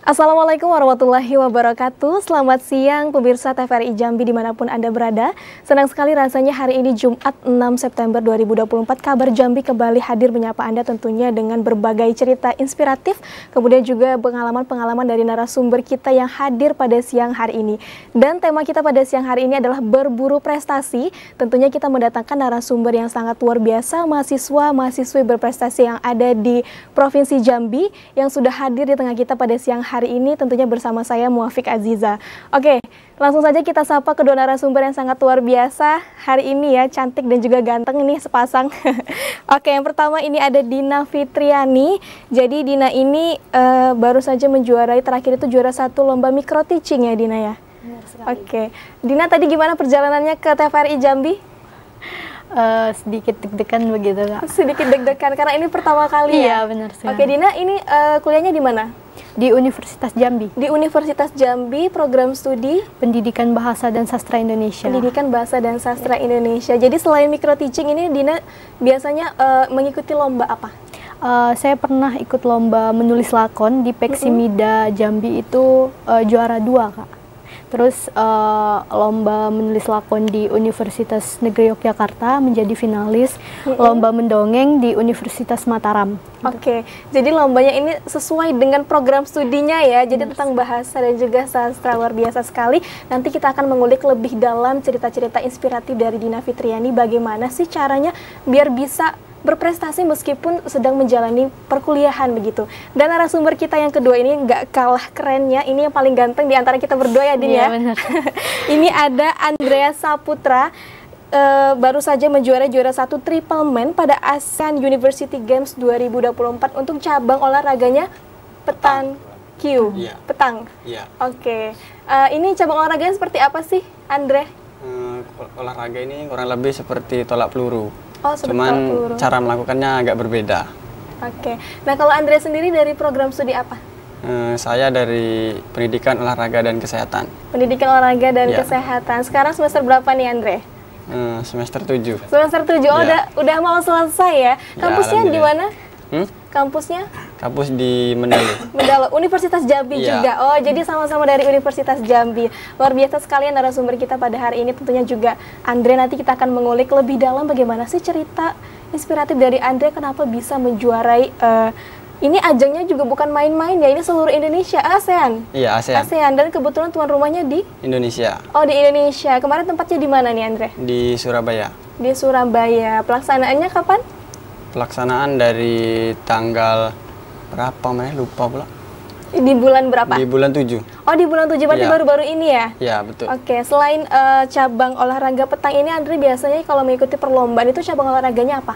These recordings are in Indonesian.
Assalamualaikum warahmatullahi wabarakatuh. Selamat siang pemirsa TVRI Jambi dimanapun Anda berada. Senang sekali rasanya hari ini Jumat 6 September 2024 Kabar Jambi kembali hadir menyapa Anda tentunya dengan berbagai cerita inspiratif, kemudian juga pengalaman-pengalaman dari narasumber kita yang hadir pada siang hari ini. Dan tema kita pada siang hari ini adalah berburu prestasi. Tentunya kita mendatangkan narasumber yang sangat luar biasa, mahasiswa-mahasiswi berprestasi yang ada di Provinsi Jambi yang sudah hadir di tengah kita pada siang hari ini tentunya bersama saya Muafiq Aziza. Oke, langsung saja kita sapa kedua narasumber yang sangat luar biasa hari ini ya, cantik dan juga ganteng ini sepasang. Oke, yang pertama ini ada Dina Fitriani. Jadi Dina ini baru saja menjuarai, terakhir itu juara 1 lomba micro teaching ya Dina ya. Oke, Dina tadi gimana perjalanannya ke TVRI Jambi? Sedikit deg-degan begitu Kak. Sedikit deg-degan karena ini pertama kali ya? Iya benar sekali. Oke Dina, ini kuliahnya di mana? Di Universitas Jambi. Di Universitas Jambi, program studi Pendidikan Bahasa dan Sastra Indonesia. Pendidikan Bahasa dan Sastra Indonesia. Jadi selain micro teaching ini Dina biasanya mengikuti lomba apa? Saya pernah ikut lomba menulis lakon di Peksimida Jambi itu juara 2 Kak. Terus lomba menulis lakon di Universitas Negeri Yogyakarta menjadi finalis, lomba mendongeng di Universitas Mataram. Oke, jadi lombanya ini sesuai dengan program studinya ya, jadi tentang bahasa dan juga sastra, luar biasa sekali. Nanti kita akan mengulik lebih dalam cerita-cerita inspiratif dari Dina Fitriani, bagaimana sih caranya biar bisa berprestasi meskipun sedang menjalani perkuliahan begitu. Dan narasumber kita yang kedua ini nggak kalah kerennya, ini yang paling ganteng di antara kita berdua ya Din ya. Benar. Ini ada Andrea Saputra, baru saja menjuarai juara 1 triple man pada ASEAN University Games 2024 untuk cabang olahraganya petang Q. Iya. Petang. Iya. Oke. Ini cabang olahraganya seperti apa sih, Andre? Olahraga ini kurang lebih seperti tolak peluru. Oh, seperti Cuman tolak peluru. cara melakukannya agak berbeda. Oke. Nah, kalau Andre sendiri dari program studi apa? Saya dari Pendidikan Olahraga dan Kesehatan. Pendidikan Olahraga dan Iya. Kesehatan. Sekarang semester berapa nih, Andre? Semester 7. Semester 7. Oh, Iya. udah mau selesai ya. Kampusnya di mana? Kampusnya? Kampus di Mendalo. Mendalo, Universitas Jambi Iya. juga. Oh, jadi sama-sama dari Universitas Jambi. Luar biasa sekali narasumber kita pada hari ini. Tentunya juga Andre, nanti kita akan mengulik lebih dalam bagaimana sih cerita inspiratif dari Andre kenapa bisa menjuarai ini ajangnya juga bukan main-main ya, ini seluruh Indonesia, ASEAN. Iya, ASEAN. ASEAN, dan kebetulan tuan rumahnya di? Indonesia. Oh, di Indonesia. Kemarin tempatnya di mana nih, Andre? Di Surabaya. Di Surabaya. Pelaksanaannya kapan? Pelaksanaan dari tanggal berapa, lupa pula. Di bulan berapa? Di bulan 7. Oh, di bulan 7, berarti Iya. baru-baru ini ya? Iya, betul. Oke, selain cabang olahraga petang ini, Andre biasanya kalau mengikuti perlombaan itu cabang olahraganya apa?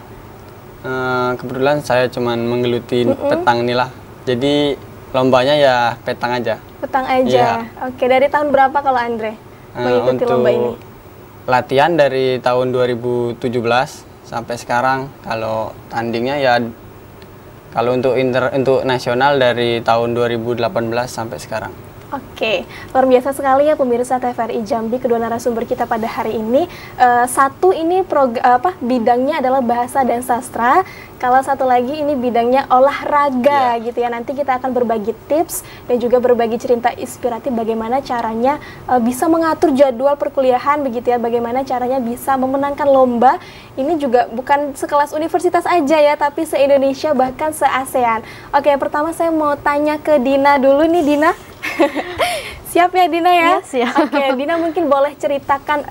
Kebetulan saya cuman menggeluti petang inilah. Jadi lombanya ya petang aja. Petang aja. Iya. Oke, dari tahun berapa kalau Andre mengikuti Untuk lomba ini? latihan dari tahun 2017 sampai sekarang. Kalau tandingnya ya kalau untuk nasional dari tahun 2018 sampai sekarang. Oke, luar biasa sekali ya pemirsa TVRI Jambi, kedua narasumber kita pada hari ini. Satu ini bidangnya adalah bahasa dan sastra, kalau satu lagi ini bidangnya olahraga gitu ya. Nanti kita akan berbagi tips dan juga berbagi cerita inspiratif bagaimana caranya bisa mengatur jadwal perkuliahan begitu ya, bagaimana caranya bisa memenangkan lomba. Ini juga bukan sekelas universitas aja ya, tapi se-Indonesia bahkan se-ASEAN. Oke, yang pertama saya mau tanya ke Dina dulu nih, Dina. Siap ya Dina ya? Iya, siap. Oke, Dina mungkin boleh ceritakan,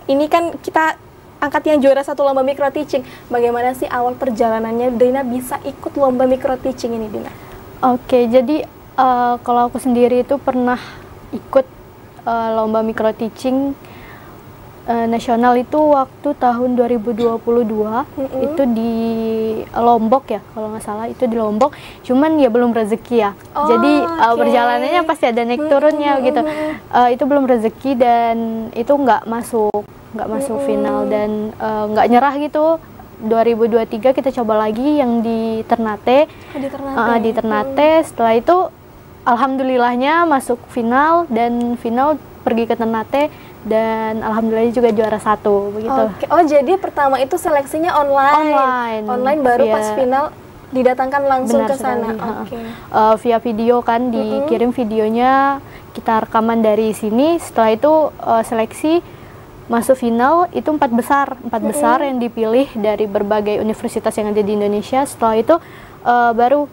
ini kan kita angkat yang juara 1 lomba micro teaching. Bagaimana sih awal perjalanannya Dina bisa ikut lomba micro teaching ini, Dina? Oke, jadi kalau aku sendiri itu pernah ikut lomba micro teaching nasional itu waktu tahun 2022 itu di Lombok ya, kalau nggak salah itu di Lombok, cuman ya belum rezeki ya. Oh, jadi oke. perjalanannya pasti ada naik turunnya gitu. Itu belum rezeki dan itu nggak masuk final dan nggak nyerah gitu. 2023 kita coba lagi yang di Ternate. Di Ternate. Setelah itu alhamdulillahnya masuk final dan final pergi ke Ternate dan alhamdulillah juga juara 1 begitu. Oh, jadi pertama itu seleksinya online. Online baru via pas final Didatangkan langsung Benar ke sana. sekali, Oke. Via video kan, dikirim videonya, kita rekaman dari sini. Setelah itu seleksi masuk final, itu 4 besar yang dipilih dari berbagai universitas yang ada di Indonesia. Setelah itu baru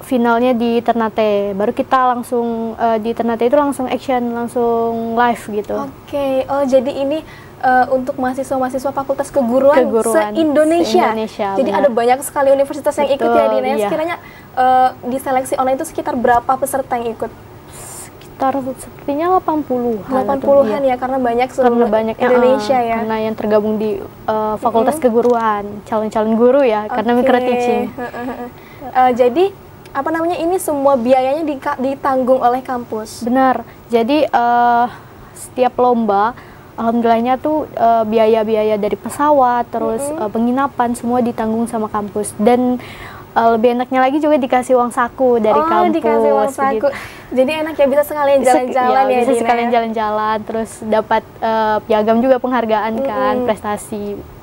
finalnya di Ternate. Baru kita langsung di Ternate itu langsung action, langsung live gitu. Oke. Oh, jadi ini untuk mahasiswa-mahasiswa Fakultas Keguruan se-Indonesia. Jadi benar. ada banyak sekali universitas yang ikut ya, Dina. Iya. Sekiranya di seleksi online itu sekitar berapa peserta yang ikut? Sekitar sepertinya 80-an. 80-an ya, karena banyak seluruh Karena banyak Indonesia ya. Karena yang tergabung di Fakultas Keguruan, calon-calon guru ya, karena Oke. micro teaching. Jadi apa namanya, ini semua biayanya ditanggung oleh kampus. Benar. Jadi setiap lomba, alhamdulillahnya tuh biaya-biaya dari pesawat, terus penginapan semua ditanggung sama kampus. Dan lebih enaknya lagi juga dikasih uang saku dari kampus. Dikasih uang saku. Jadi enak ya, bisa sekalian jalan-jalan ya, bisa Dina, sekalian ya? jalan-jalan, terus dapat piagam juga penghargaan kan, prestasi.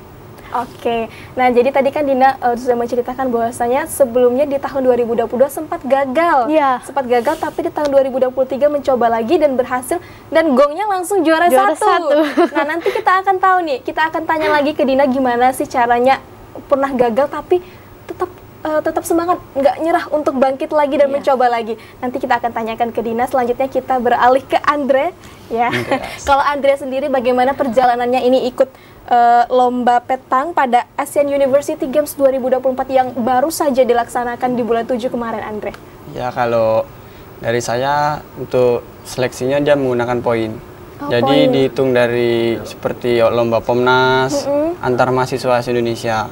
Oke, nah jadi tadi kan Dina sudah menceritakan bahwasanya sebelumnya di tahun 2022 sempat gagal. Iya. Sempat gagal, tapi di tahun 2023 mencoba lagi dan berhasil, dan gongnya langsung juara satu. Nah, nanti kita akan tahu nih, kita akan tanya lagi ke Dina gimana sih caranya pernah gagal tapi tetap semangat, nggak nyerah untuk bangkit lagi dan mencoba lagi. Nanti kita akan tanyakan ke Dina. Selanjutnya kita beralih ke Andre ya. Kalau Andre sendiri bagaimana perjalanannya ini ikut lomba petang pada Asian University Games 2024 yang baru saja dilaksanakan di bulan 7 kemarin, Andre? Ya, kalau dari saya untuk seleksinya dia menggunakan poin. Jadi dihitung dari seperti lomba Pomnas antar mahasiswa Indonesia.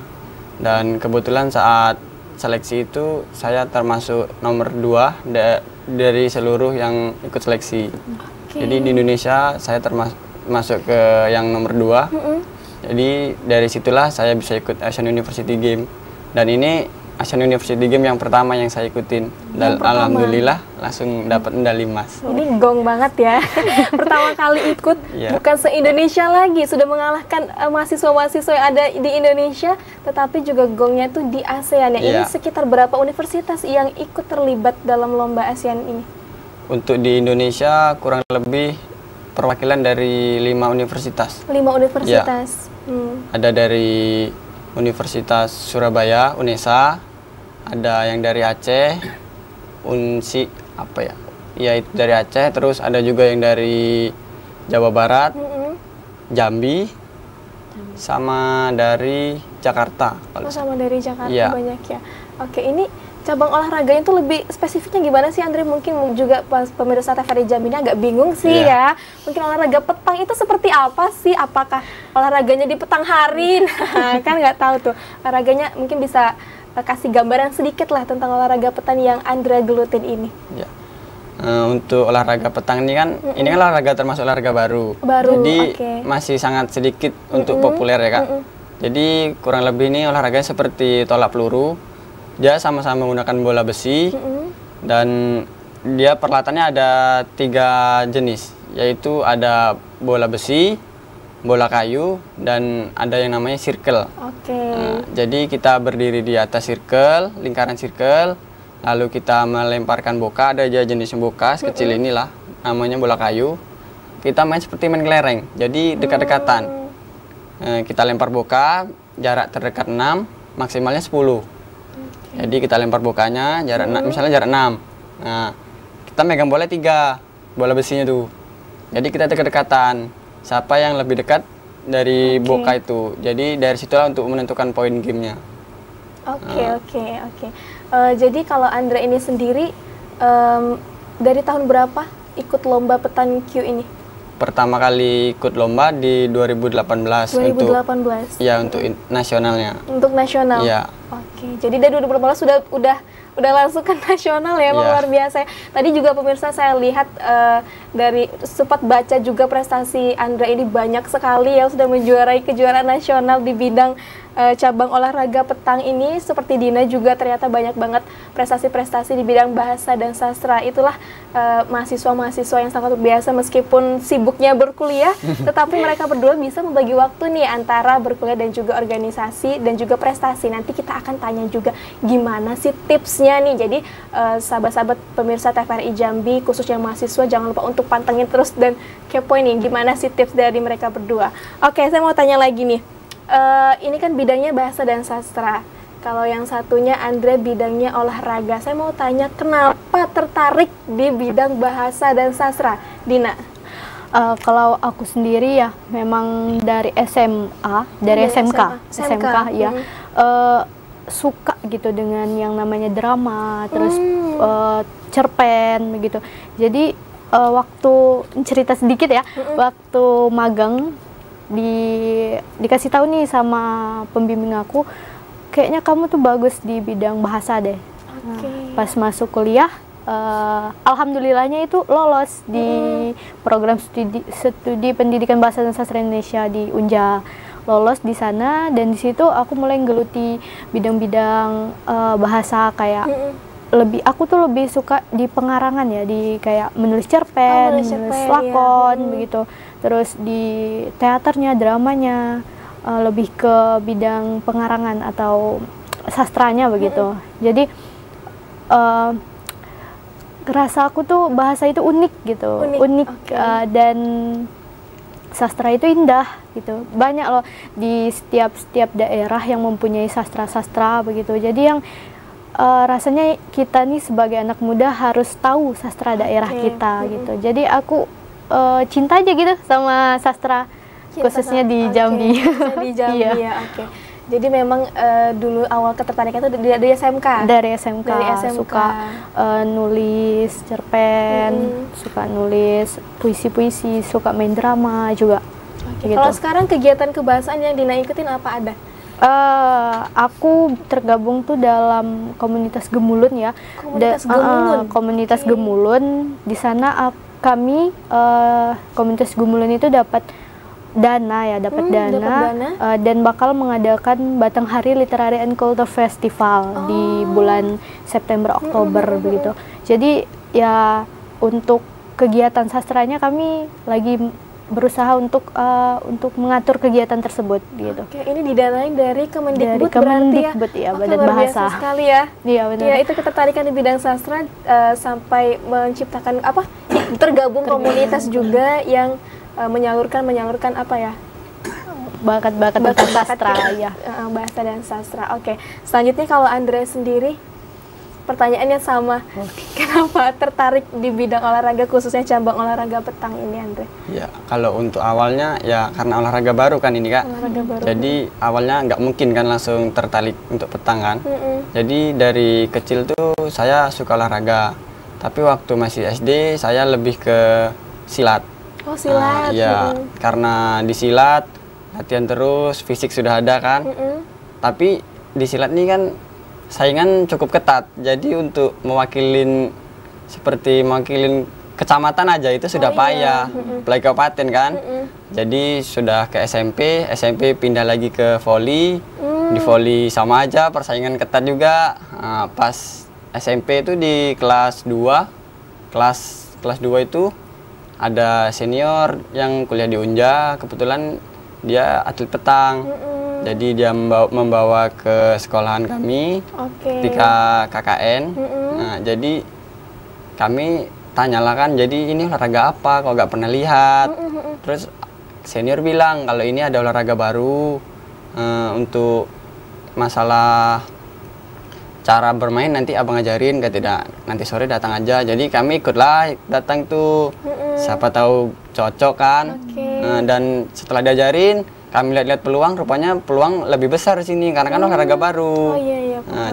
Dan kebetulan saat seleksi itu saya termasuk nomor 2 dari seluruh yang ikut seleksi. Jadi di Indonesia saya termasuk ke yang nomor 2. Jadi dari situlah saya bisa ikut Asian University Game. Dan ini Asian University Game yang pertama yang saya ikutin. Dan alhamdulillah langsung dapat medali emas. Ini gong banget ya. Pertama kali ikut, bukan se-Indonesia lagi, sudah mengalahkan mahasiswa-mahasiswa yang ada di Indonesia, tetapi juga gongnya tuh di ASEAN ya. Ini sekitar berapa universitas yang ikut terlibat dalam lomba ASEAN ini? Untuk di Indonesia kurang lebih perwakilan dari 5 universitas. 5 universitas. Ada dari Universitas Surabaya, UNESA, ada yang dari Aceh, UNSI apa ya? Ya itu dari Aceh, terus ada juga yang dari Jawa Barat, Jambi, sama dari Jakarta. Sama dari Jakarta banyak ya. Oke, ini cabang olahraganya itu lebih spesifiknya gimana sih, Andre? Mungkin juga pas pemirsa TVRI Jambi ini agak bingung sih ya. Mungkin olahraga petang itu seperti apa sih? Apakah olahraganya di petang hari? Nah, kan nggak tahu tuh. Olahraganya mungkin bisa kasih gambaran sedikit lah tentang olahraga petang yang Andre gelutin ini. Ya. Untuk olahraga petang ini kan, ini kan olahraga termasuk olahraga baru. Jadi masih sangat sedikit untuk populer ya Kak. Jadi kurang lebih ini olahraganya seperti tolak peluru. Dia sama-sama menggunakan bola besi dan dia peralatannya ada 3 jenis, yaitu ada bola besi, bola kayu, dan ada yang namanya circle. Nah, jadi kita berdiri di atas circle, lingkaran circle, lalu kita melemparkan boka, ada aja jenis boka kecil inilah, namanya bola kayu. Kita main seperti main kelereng, jadi dekat-dekatan. Kita lempar boka, jarak terdekat 6, maksimalnya 10. Jadi kita lempar bokanya, misalnya jarak 6. Nah, kita megang bola 3, bola besinya tuh. Jadi kita dekat-dekatan. Siapa yang lebih dekat dari boka itu. Jadi dari situlah untuk menentukan poin gamenya. Oke. Jadi kalau Andre ini sendiri dari tahun berapa ikut lomba petang Q ini? Pertama kali ikut lomba di 2018. 2018. Untuk nasionalnya. Untuk nasional. Iya. Oke. Jadi dari 2018 udah langsung ke nasional ya, luar biasa. Tadi juga pemirsa saya lihat dari sempat baca juga prestasi Andre ini banyak sekali ya, sudah menjuarai kejuaraan nasional di bidang cabang olahraga petang ini seperti Dina juga ternyata banyak banget prestasi-prestasi di bidang bahasa dan sastra. Itulah mahasiswa-mahasiswa yang sangat biasa meskipun sibuknya berkuliah, tetapi mereka berdua bisa membagi waktu nih antara berkuliah dan juga organisasi dan juga prestasi. Nanti kita akan tanya juga gimana sih tipsnya nih. Jadi sahabat-sahabat pemirsa TVRI Jambi khususnya mahasiswa jangan lupa untuk pantengin terus dan kepoin nih gimana sih tips dari mereka berdua. Oke, saya mau tanya lagi nih. Ini kan bidangnya bahasa dan sastra. Kalau yang satunya Andre bidangnya olahraga. Saya mau tanya kenapa tertarik di bidang bahasa dan sastra, Dina? Kalau aku sendiri ya memang dari SMA, dari SMK ya. Suka gitu dengan yang namanya drama, terus cerpen begitu. Jadi waktu cerita sedikit ya, waktu magang dikasih tahu nih sama pembimbing aku, kayaknya kamu tuh bagus di bidang bahasa deh. Pas masuk kuliah, alhamdulillahnya itu lolos di program studi pendidikan bahasa dan sastra Indonesia di Unja. Lolos di sana dan di situ aku mulai geluti bidang-bidang bahasa kayak aku tuh lebih suka di pengarangan ya, di kayak menulis cerpen, menulis lakon begitu. Terus di teaternya, dramanya lebih ke bidang pengarangan atau sastranya begitu. Jadi rasa aku tuh bahasa itu unik gitu, unik dan sastra itu indah gitu. Banyak loh di setiap daerah yang mempunyai sastra-sastra begitu. Jadi yang rasanya kita nih sebagai anak muda harus tahu sastra daerah kita gitu. Jadi aku cinta aja gitu sama sastra, khususnya di Jambi. Di Jambi ya, Jadi memang dulu awal ketertarikan itu dari SMK? Dari SMK. Suka nulis cerpen, suka nulis puisi-puisi, suka main drama juga. Gitu. Kalau sekarang kegiatan kebahasaan yang Dina ikutin apa ada? Aku tergabung tuh dalam komunitas Gemulun ya. Komunitas Gemulun. Di sana kami komunitas Gemulun itu dapat dana dan bakal mengadakan Batang Hari Literary and Culture Festival di bulan September Oktober begitu. Jadi ya untuk kegiatan sastranya kami lagi berusaha untuk mengatur kegiatan tersebut gitu. Ini didanai dari Kemendikbud ya, Badan Bahasa. Biasa sekali ya. Iya benar. Ya, itu ketertarikan di bidang sastra sampai menciptakan tergabung komunitas juga yang menyalurkan apa ya? Bakat-bakat tentang sastra ya. Bahasa dan sastra. Oke. Selanjutnya kalau Andre sendiri pertanyaannya sama. Kenapa tertarik di bidang olahraga khususnya cabang olahraga petang ini, Andre? Ya, kalau untuk awalnya ya karena olahraga baru kan ini Kak. Olahraga baru. Jadi awalnya nggak mungkin kan langsung tertarik untuk petang kan. Jadi dari kecil tuh saya suka olahraga. Tapi waktu masih SD saya lebih ke silat. Oh, silat. Karena di silat latihan terus, fisik sudah ada kan. Tapi di silat ini kan saingan cukup ketat, jadi untuk mewakilin kecamatan aja itu sudah payah, apalagi kabupaten kan. Jadi sudah ke SMP pindah lagi ke voli, di voli sama aja persaingan ketat juga. Pas SMP itu di kelas 2 itu ada senior yang kuliah di Unja, kebetulan dia atlet petang. Jadi dia membawa ke sekolahan kami ketika KKN. Nah, jadi kami tanyalah kan, jadi ini olahraga apa? Kok nggak pernah lihat? Terus senior bilang kalau ini ada olahraga baru untuk masalah cara bermain nanti abang ajarin, tidak nanti sore datang aja. Jadi kami ikutlah datang tuh, siapa tahu cocok kan. Dan setelah diajarin kami lihat-lihat peluang, rupanya peluang lebih besar di sini karena kan olahraga baru.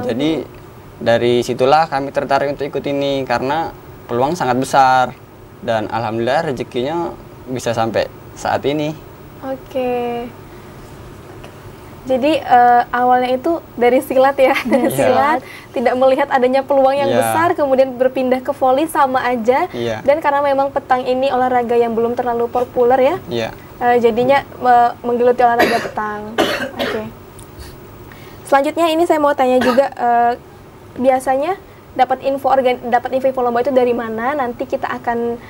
Jadi dari situlah kami tertarik untuk ikut ini karena peluang sangat besar dan alhamdulillah rezekinya bisa sampai saat ini. Jadi awalnya itu dari silat ya, silat tidak melihat adanya peluang yang besar, kemudian berpindah ke voli sama aja. Dan karena memang petang ini olahraga yang belum terlalu populer ya, jadinya menggeluti olahraga petang. Selanjutnya ini saya mau tanya juga, biasanya dapat info lomba itu dari mana? Nanti kita akan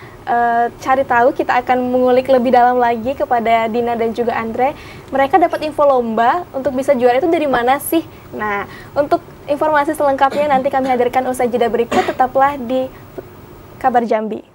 cari tahu, kita akan mengulik lebih dalam lagi kepada Dina dan juga Andre. Mereka dapat info lomba untuk bisa juara itu dari mana sih? Nah, untuk informasi selengkapnya nanti kami hadirkan usai jeda berikut. Tetaplah di Kabar Jambi.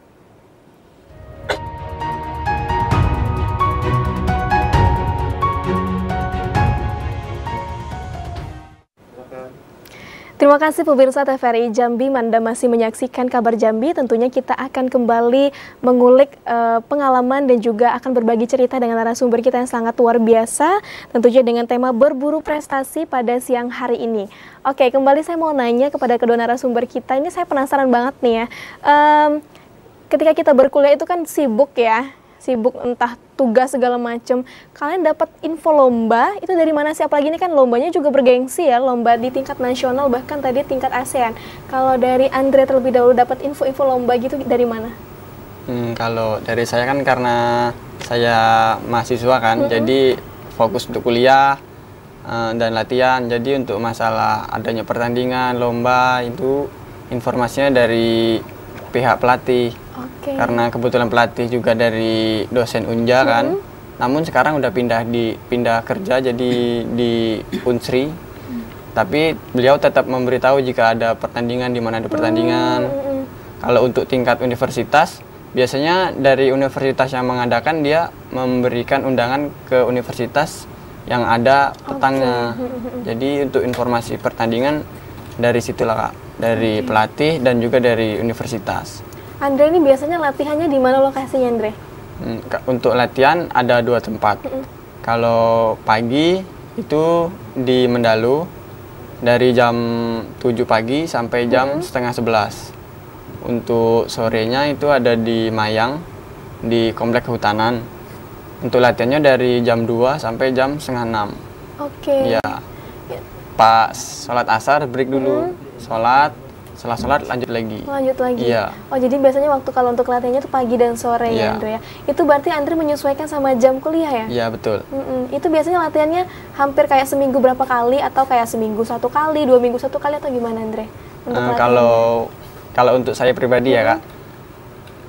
Terima kasih pemirsa TVRI Jambi, Anda masih menyaksikan Kabar Jambi. Tentunya kita akan kembali mengulik pengalaman dan juga akan berbagi cerita dengan narasumber kita yang sangat luar biasa. Tentunya dengan tema berburu prestasi pada siang hari ini. Oke, kembali saya mau nanya kepada kedua narasumber kita. Ini saya penasaran banget nih ya. Ketika kita berkuliah itu kan sibuk ya. Sibuk entah tugas segala macam. Kalian dapat info lomba itu dari mana sih? Apalagi ini kan lombanya juga bergengsi ya, lomba di tingkat nasional bahkan tadi tingkat ASEAN. Kalau dari Andre terlebih dahulu dapat info-info lomba gitu dari mana? Kalau dari saya kan karena saya mahasiswa kan, jadi fokus untuk kuliah dan latihan. Jadi untuk masalah adanya pertandingan, lomba itu informasinya dari pihak pelatih. Karena kebetulan pelatih juga dari dosen Unja kan, namun sekarang udah pindah kerja jadi di Unsri. Tapi beliau tetap memberitahu jika ada pertandingan, di mana ada pertandingan. Kalau untuk tingkat universitas, biasanya dari universitas yang mengadakan dia memberikan undangan ke universitas yang ada petangnya. Jadi untuk informasi pertandingan dari situlah Kak, dari pelatih dan juga dari universitas. Andre ini biasanya latihannya di mana lokasinya, Andre? Untuk latihan ada 2 tempat. Kalau pagi itu di Mendalu dari jam 7 pagi sampai jam setengah 11. Untuk sorenya itu ada di Mayang di Komplek Kehutanan. Untuk latihannya dari jam 2 sampai jam setengah 6. Oke. Ya. Pas sholat asar break dulu. Setelah sholat lanjut lagi. Iya. Oh, jadi biasanya waktu kalau untuk latihannya itu pagi dan sore ya, Andre ya. Itu berarti Andre menyesuaikan sama jam kuliah ya? Iya, betul. Itu biasanya latihannya hampir kayak seminggu berapa kali atau kayak seminggu 1 kali, 2 minggu 1 kali atau gimana, Andre? Kalau untuk saya pribadi ya, Kak.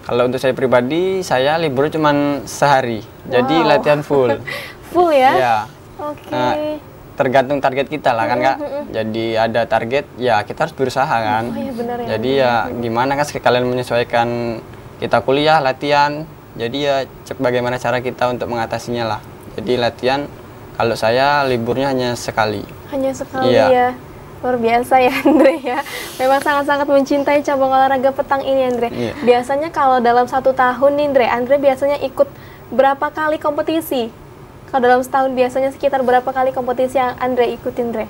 Kalau untuk saya pribadi, saya libur cuma sehari. Jadi latihan full. Full ya? Iya. Oke. Tergantung target kita lah kan Kak. Jadi ada target ya kita harus berusaha kan. Oh iya benar ya. Jadi ya gimana kan sekalian menyesuaikan kita kuliah, latihan. Jadi ya bagaimana cara kita untuk mengatasinya lah. Jadi latihan kalau saya liburnya hanya sekali. Hanya sekali ya. Luar biasa ya Andre ya. Memang sangat-sangat mencintai cabang olahraga petang ini Andre. Iya. Biasanya kalau dalam 1 tahun nih Andre biasanya ikut berapa kali kompetisi? Kalau dalam setahun biasanya sekitar berapa kali kompetisi yang Andre ikutin, Andre?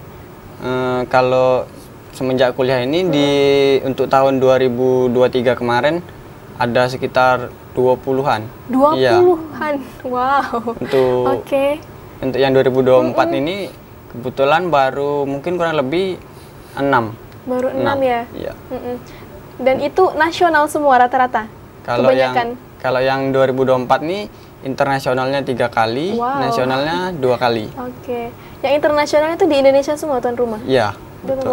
Kalau semenjak kuliah ini untuk tahun 2023 kemarin ada sekitar 20-an. 20-an? Iya. Wow. Untuk yang 2024 ini kebetulan baru mungkin kurang lebih 6. Baru 6 ya? Iya. Dan itu nasional semua rata-rata? Kalau yang 2024 nih internasionalnya 3 kali, nasionalnya 2 kali. Oke. Yang internasionalnya itu di Indonesia semua tuan rumah? Iya.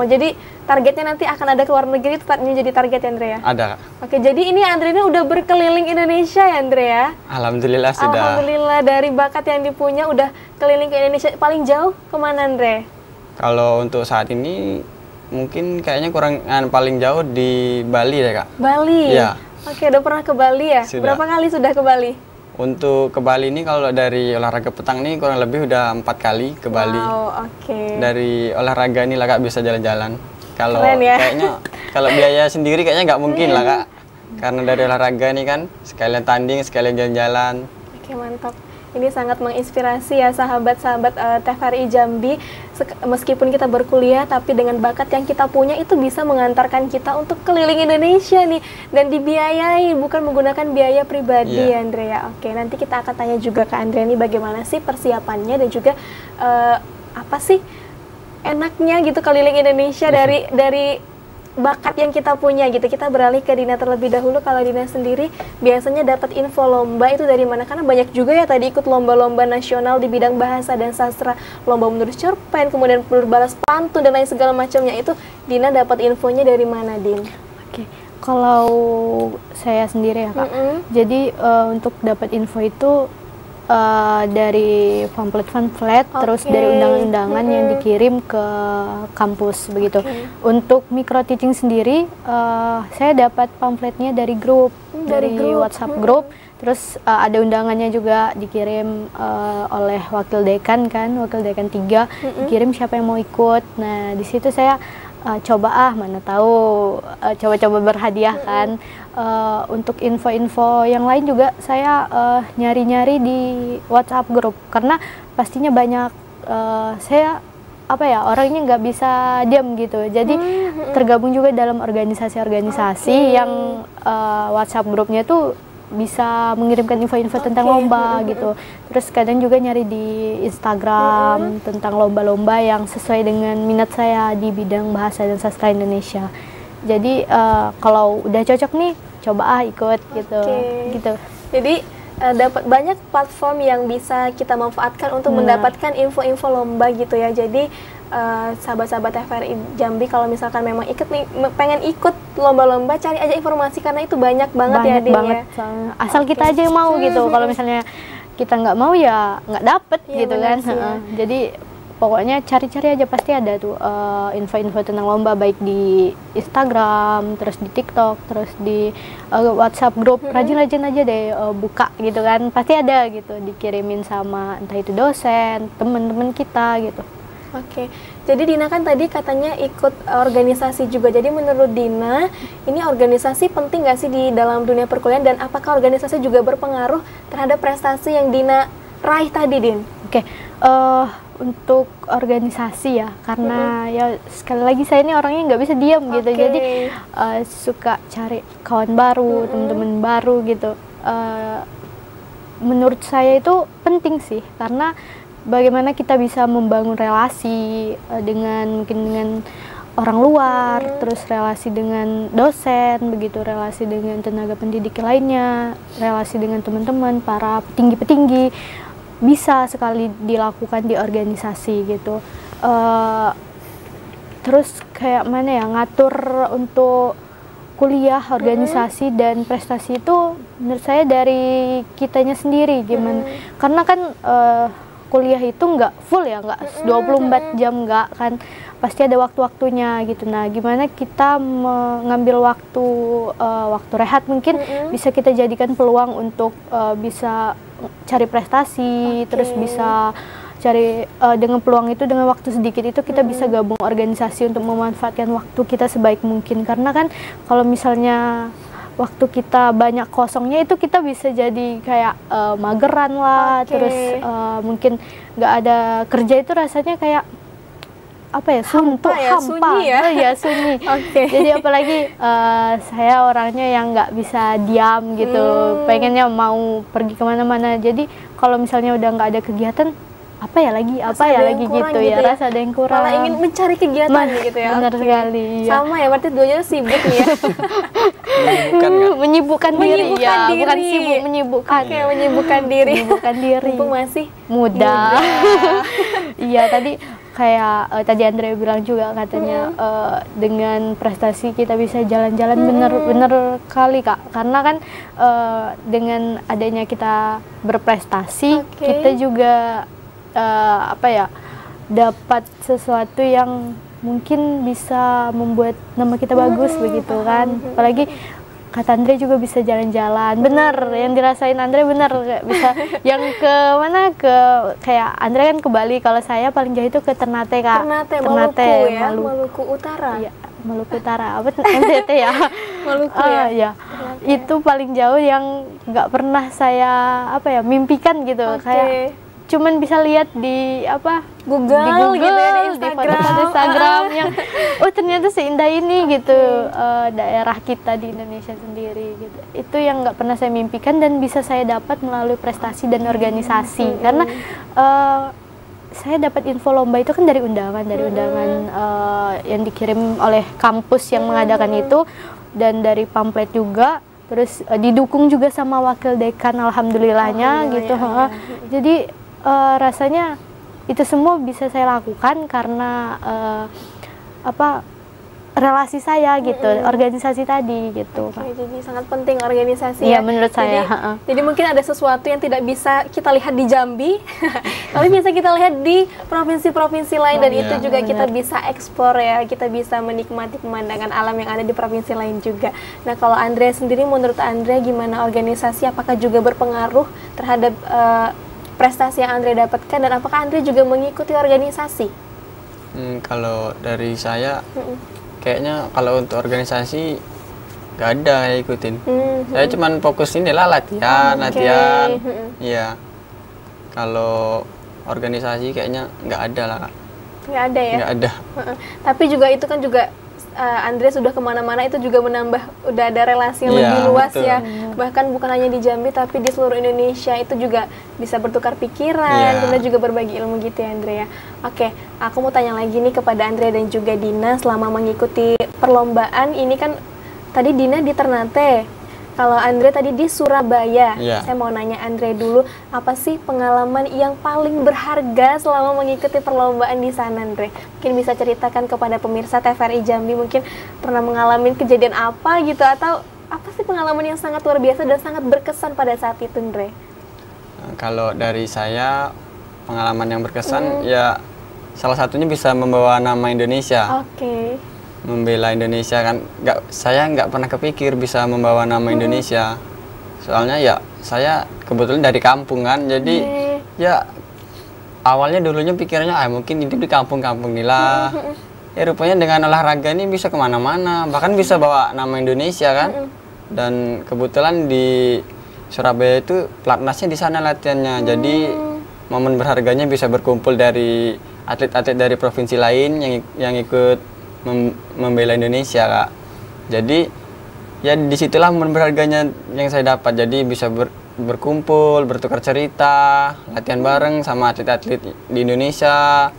Jadi targetnya nanti akan ada ke luar negeri, itu jadi target ya Andre ya? Ada Kak. Oke, jadi ini Andre ini udah berkeliling Indonesia ya Andre ya? Alhamdulillah sudah. Alhamdulillah, dari bakat yang dipunya udah keliling ke Indonesia. Paling jauh kemana Andre? Kalau untuk saat ini mungkin kayaknya paling jauh di Bali ya Kak. Bali? Iya. Oke, udah pernah ke Bali ya? Sudah. Berapa kali sudah ke Bali? Untuk ke Bali ini kalau dari olahraga petang nih kurang lebih udah 4 kali ke Bali. Wow, oke. Dari olahraga ini lah Kak bisa jalan-jalan. Kalau ya? kayaknya kalau biaya sendiri kayaknya nggak mungkin lah Kak. Karena dari olahraga ini kan sekalian tanding, sekalian jalan-jalan. Oke, mantap. Ini sangat menginspirasi ya sahabat-sahabat TVRI Jambi. Meskipun kita berkuliah, tapi dengan bakat yang kita punya itu bisa mengantarkan kita untuk keliling Indonesia nih. Dan dibiayai, bukan menggunakan biaya pribadi ya Andre ya. Oke, nanti kita akan tanya juga ke Andre nih bagaimana sih persiapannya dan juga apa sih enaknya gitu keliling Indonesia dari bakat yang kita punya gitu. Kita beralih ke Dina terlebih dahulu. Kalau Dina sendiri biasanya dapat info lomba itu dari mana? Karena banyak juga ya tadi ikut lomba-lomba nasional di bidang bahasa dan sastra, lomba menulis cerpen, kemudian berbalas pantun dan lain segala macamnya. Itu Dina dapat infonya dari mana, Din? Oke, kalau saya sendiri ya Kak, jadi untuk dapat info itu dari pamflet, terus dari undangan-undangan yang dikirim ke kampus begitu. Untuk micro teaching sendiri, saya dapat pamfletnya dari grup, dari WhatsApp grup. Terus ada undangannya juga dikirim oleh wakil dekan 3, dikirim siapa yang mau ikut. Nah di situ saya coba mana tahu coba-coba berhadiah kan. Untuk info-info yang lain juga saya nyari-nyari di WhatsApp grup karena pastinya banyak saya orangnya nggak bisa diam gitu, jadi tergabung juga dalam organisasi-organisasi yang WhatsApp grupnya tuh bisa mengirimkan info-info tentang lomba gitu. Terus kadang juga nyari di Instagram tentang lomba-lomba yang sesuai dengan minat saya di bidang bahasa dan sastra Indonesia. Jadi kalau udah cocok nih coba ikut gitu. Jadi dapat banyak platform yang bisa kita manfaatkan untuk mendapatkan info-info lomba gitu ya. Jadi sahabat-sahabat TVRI Jambi kalau misalkan memang pengen ikut lomba-lomba, cari aja informasi karena itu banyak banget ya, Din, ya. Asal kita aja yang mau gitu. Kalau misalnya kita nggak mau ya nggak dapet gitu kan. Jadi pokoknya cari-cari aja pasti ada tuh info-info tentang lomba, baik di Instagram, terus di TikTok, terus di WhatsApp grup. Rajin-rajin aja deh buka gitu kan, pasti ada gitu dikirimin sama entah itu dosen, teman-teman kita gitu. Oke, jadi Dina kan tadi katanya ikut organisasi juga. Jadi menurut Dina, ini organisasi penting nggak sih di dalam dunia perkuliahan, dan apakah organisasi juga berpengaruh terhadap prestasi yang Dina raih tadi, Din? Oke, untuk organisasi ya, karena ya sekali lagi saya ini orangnya nggak bisa diam gitu, jadi suka cari kawan baru, teman-teman baru gitu. Menurut saya itu penting sih, karena bagaimana kita bisa membangun relasi mungkin dengan orang luar, terus relasi dengan dosen, begitu, relasi dengan tenaga pendidik lainnya, relasi dengan teman-teman, para petinggi-petinggi, bisa sekali dilakukan di organisasi gitu. Terus kayak mana ya, ngatur untuk kuliah, organisasi, dan prestasi itu menurut saya dari kitanya sendiri gimana. Karena kan kuliah itu nggak full ya, nggak 24 jam, nggak kan, pasti ada waktu-waktunya gitu. Nah gimana kita mengambil waktu rehat mungkin bisa kita jadikan peluang untuk bisa cari prestasi, terus bisa cari dengan peluang itu, dengan waktu sedikit itu kita bisa gabung organisasi untuk memanfaatkan waktu kita sebaik mungkin. Karena kan kalau misalnya waktu kita banyak kosongnya itu kita bisa jadi kayak mageran lah, terus mungkin nggak ada kerja, itu rasanya kayak apa ya, suntuk, hampa ya, sunyi. Jadi apalagi saya orangnya yang nggak bisa diam gitu, pengennya mau pergi kemana-mana. Jadi kalau misalnya udah nggak ada kegiatan, apa ya lagi gitu ya, rasa ada yang kurang. Malah ingin mencari kegiatan gitu ya. Benar sekali. Ya. Sama ya, berarti duanya sibuk nih ya. Menyibukkan diri ya, bukan sibuk, menyibukkan. Menyibukkan diri. Mumpung masih muda. Iya, tadi kayak tadi Andre bilang juga katanya dengan prestasi kita bisa jalan-jalan, bener kali Kak, karena kan dengan adanya kita berprestasi kita juga dapat sesuatu yang mungkin bisa membuat nama kita bagus begitu kan. Apalagi kata Andre juga bisa jalan-jalan, bener yang dirasain Andre, bener bisa yang ke mana, kayak Andre kan ke Bali, kalau saya paling jauh itu ke Ternate Kak. Ternate, Maluku Utara. Iya, Maluku Utara, apa NTT ya? Maluku ya. Itu paling jauh yang nggak pernah saya mimpikan gitu. Kayak cuman bisa lihat di Google gitu ya, di Instagram yang ternyata seindah ini gitu daerah kita di Indonesia sendiri gitu. Itu yang nggak pernah saya mimpikan dan bisa saya dapat melalui prestasi dan organisasi. Karena saya dapat info lomba itu kan dari undangan yang dikirim oleh kampus yang mengadakan itu, dan dari pamflet juga, terus didukung juga sama wakil dekan, alhamdulillahnya gitu. Ya. Jadi rasanya itu semua bisa saya lakukan karena relasi saya gitu, organisasi tadi gitu. Oke, jadi sangat penting organisasi ya, ya menurut saya. Jadi mungkin ada sesuatu yang tidak bisa kita lihat di Jambi, tapi bisa kita lihat di provinsi-provinsi lain, dan itu juga kita bisa ekspor ya, kita bisa menikmati pemandangan alam yang ada di provinsi lain juga. Nah, kalau Andrea sendiri, menurut Andrea gimana organisasi, apakah juga berpengaruh terhadap prestasi yang Andrea dapatkan, dan apakah Andrea juga mengikuti organisasi? Kalau dari saya, kayaknya kalau untuk organisasi nggak ada yang ikutin. Saya cuman fokus inilah latihan. Iya. Kalau organisasi kayaknya nggak ada lah, Kak. Nggak ada ya? Nggak ada. Tapi juga itu kan juga Andrea sudah kemana-mana, itu juga menambah, udah ada relasi yang lebih luas, betul. Ya. Bahkan bukan hanya di Jambi, tapi di seluruh Indonesia itu juga bisa bertukar pikiran, kemudian juga berbagi ilmu gitu ya, Andrea. Oke, aku mau tanya lagi nih kepada Andrea dan juga Dina, selama mengikuti perlombaan ini kan, tadi Dina di Ternate, kalau Andre tadi di Surabaya. Saya mau nanya Andre dulu, apa sih pengalaman yang paling berharga selama mengikuti perlombaan di sana, Andre? Mungkin bisa ceritakan kepada pemirsa TVRI Jambi, mungkin pernah mengalami kejadian apa gitu, atau apa sih pengalaman yang sangat luar biasa dan sangat berkesan pada saat itu, Andre? Kalau dari saya, pengalaman yang berkesan ya salah satunya bisa membawa nama Indonesia. Oke. Membela Indonesia kan, saya nggak pernah kepikir bisa membawa nama Indonesia. Soalnya ya saya kebetulan dari kampung kan, jadi ya awalnya dulunya pikirnya mungkin hidup di kampung-kampung inilah. Ya rupanya dengan olahraga ini bisa kemana-mana, bahkan bisa bawa nama Indonesia kan. Dan kebetulan di Surabaya itu pelatnasnya di sana latihannya, jadi momen berharganya bisa berkumpul dari atlet-atlet dari provinsi lain yang ikut membela Indonesia, Kak. Jadi ya disitulah momen berharganya yang saya dapat. Jadi bisa berkumpul, bertukar cerita, latihan bareng sama atlet-atlet di Indonesia.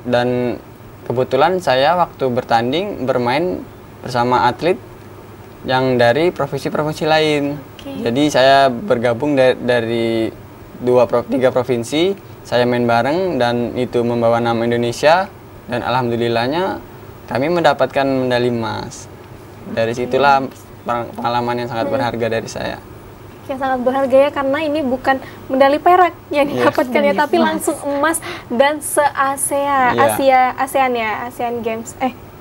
Dan kebetulan saya waktu bertanding bermain bersama atlet yang dari provinsi-provinsi lain. Jadi saya bergabung dari 3 provinsi, saya main bareng dan itu membawa nama Indonesia, dan alhamdulillahnya kami mendapatkan medali emas. Dari situlah pengalaman yang sangat berharga dari saya. Yang sangat berharga ya, karena ini bukan medali perak yang didapatkan ya, tapi langsung emas dan ASEAN Games.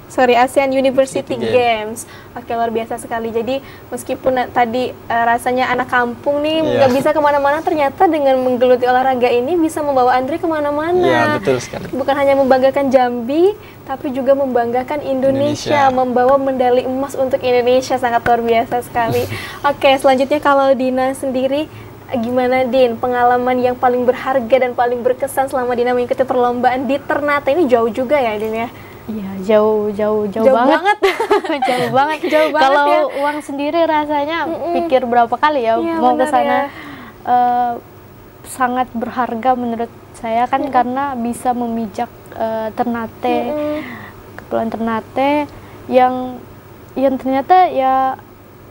ASEAN University Games. Oke, luar biasa sekali. Jadi meskipun tadi rasanya anak kampung nih nggak bisa kemana-mana, ternyata dengan menggeluti olahraga ini bisa membawa Andre kemana-mana. Iya, betul sekali. Bukan hanya membanggakan Jambi, tapi juga membanggakan Indonesia. Membawa medali emas untuk Indonesia, sangat luar biasa sekali. Oke, selanjutnya kalau Dina sendiri, gimana Din? Pengalaman yang paling berharga dan paling berkesan selama Dina mengikuti perlombaan di Ternate, ini jauh juga ya, Din ya? Iya, jauh banget. Jauh banget. Kalau uang sendiri rasanya pikir berapa kali ya mau ke sana. Sangat berharga menurut saya kan, karena bisa memijak Ternate, Kepulauan Ternate yang ternyata ya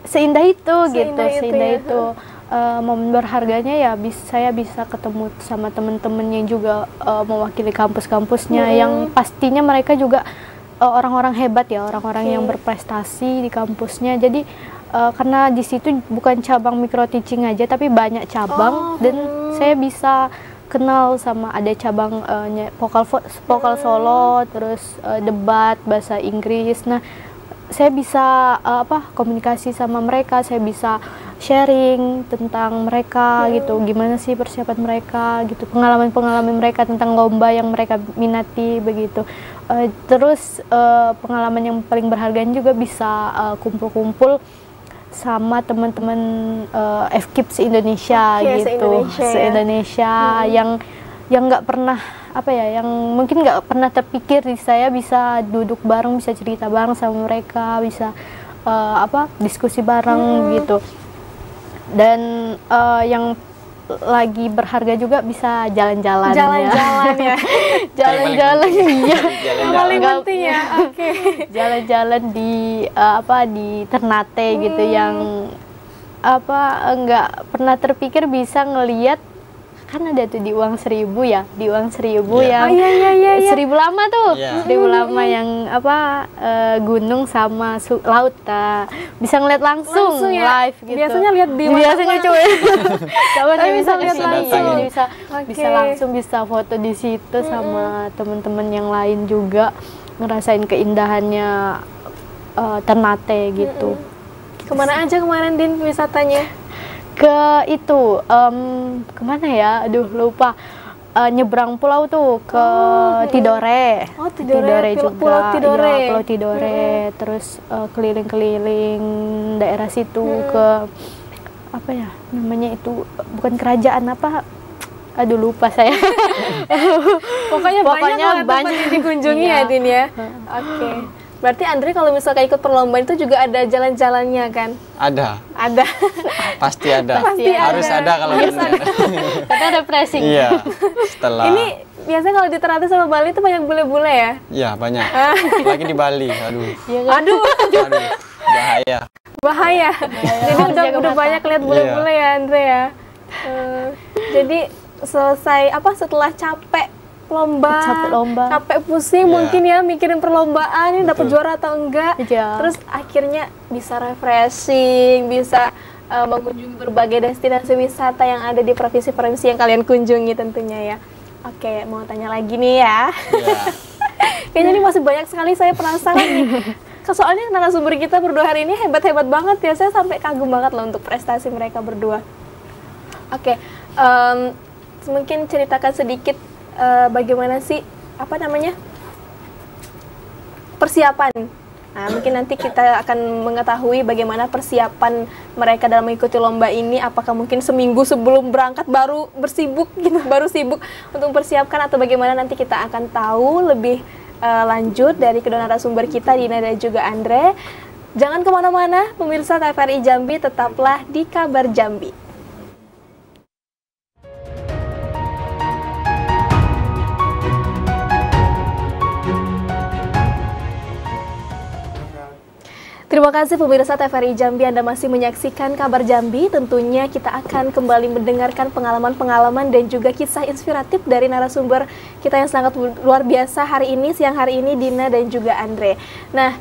seindah itu. Momen berharganya ya saya bisa ketemu sama teman-teman yang juga mewakili kampus-kampusnya, yang pastinya mereka juga orang-orang hebat ya, orang-orang yang berprestasi di kampusnya. Jadi karena di situ bukan cabang micro teaching aja, tapi banyak cabang, dan saya bisa kenal sama ada cabang vokal solo, terus debat bahasa Inggris. Nah, saya bisa komunikasi sama mereka, saya bisa sharing tentang mereka gitu, gimana sih persiapan mereka gitu, pengalaman mereka tentang lomba yang mereka minati begitu. Terus pengalaman yang paling berharga juga bisa kumpul-kumpul sama teman-teman FKIP se-Indonesia gitu, se-Indonesia yang nggak pernah yang mungkin nggak pernah terpikir di saya bisa duduk bareng, bisa cerita bareng sama mereka, bisa diskusi bareng gitu. Dan yang lagi berharga juga bisa jalan-jalan Jalan-jalan ya. Jalan-jalan iya. Yang paling penting ya. Oke. Jalan-jalan di di Ternate gitu yang nggak pernah terpikir bisa ngelihat. Kan ada tuh di uang 1000 ya, di uang 1000 yang 1000 lama tuh, 1000 lama yang gunung sama laut, bisa ngeliat langsung ya? live gitu. Biasanya lihat di biasanya cuy, kapan bisa lihat langsung, datang. bisa langsung bisa foto di situ sama teman-teman yang lain juga ngerasain keindahannya Ternate gitu. Kemana aja kemarin Din wisatanya? Ke itu kemana ya, aduh lupa, nyebrang pulau tuh ke Tidore. Oh, Tidore juga, Pulau Tidore. Ya, Pulau Tidore. Terus keliling-keliling daerah situ ke apa ya namanya itu, bukan kerajaan apa, aduh lupa saya. Pokoknya banyak yang dikunjungi ya Din ya. Oke. Berarti Andre kalau misalkan ikut perlombaan itu juga ada jalan-jalannya kan? Ada. Ada. Pasti ada. Harus ada kalau Karena ada pressing. Iya. Setelah. Ini biasanya kalau di Ternate sama Bali itu banyak bule-bule ya? Iya, banyak. Lagi di Bali. Aduh. Ya, kan? Aduh. Bahaya. Bahaya. Jadi udah banyak lihat bule-bule ya Andre ya. Jadi selesai setelah capek lomba, capek pusing mungkin ya mikirin perlombaan ini dapat juara atau enggak, terus akhirnya bisa refreshing, bisa mengunjungi berbagai destinasi wisata yang ada di provinsi-provinsi yang kalian kunjungi tentunya ya. Oke, mau tanya lagi nih ya. Kayaknya ini masih banyak sekali, saya penasaran nih. Soalnya narasumber kita berdua hari ini hebat-hebat banget ya, saya sampai kagum banget loh untuk prestasi mereka berdua. Oke, mungkin ceritakan sedikit bagaimana sih persiapan. Nah, mungkin nanti kita akan mengetahui bagaimana persiapan mereka dalam mengikuti lomba ini. Apakah mungkin seminggu sebelum berangkat baru sibuk untuk mempersiapkan, atau bagaimana, nanti kita akan tahu lebih lanjut dari kedua narasumber kita, Dina dan juga Andre. Jangan kemana-mana, pemirsa TVRI Jambi, tetaplah di Kabar Jambi. Terima kasih pemirsa TVRI Jambi, Anda masih menyaksikan Kabar Jambi. Tentunya kita akan kembali mendengarkan pengalaman-pengalaman dan juga kisah inspiratif dari narasumber kita yang sangat luar biasa siang hari ini, Dina dan juga Andre. Nah,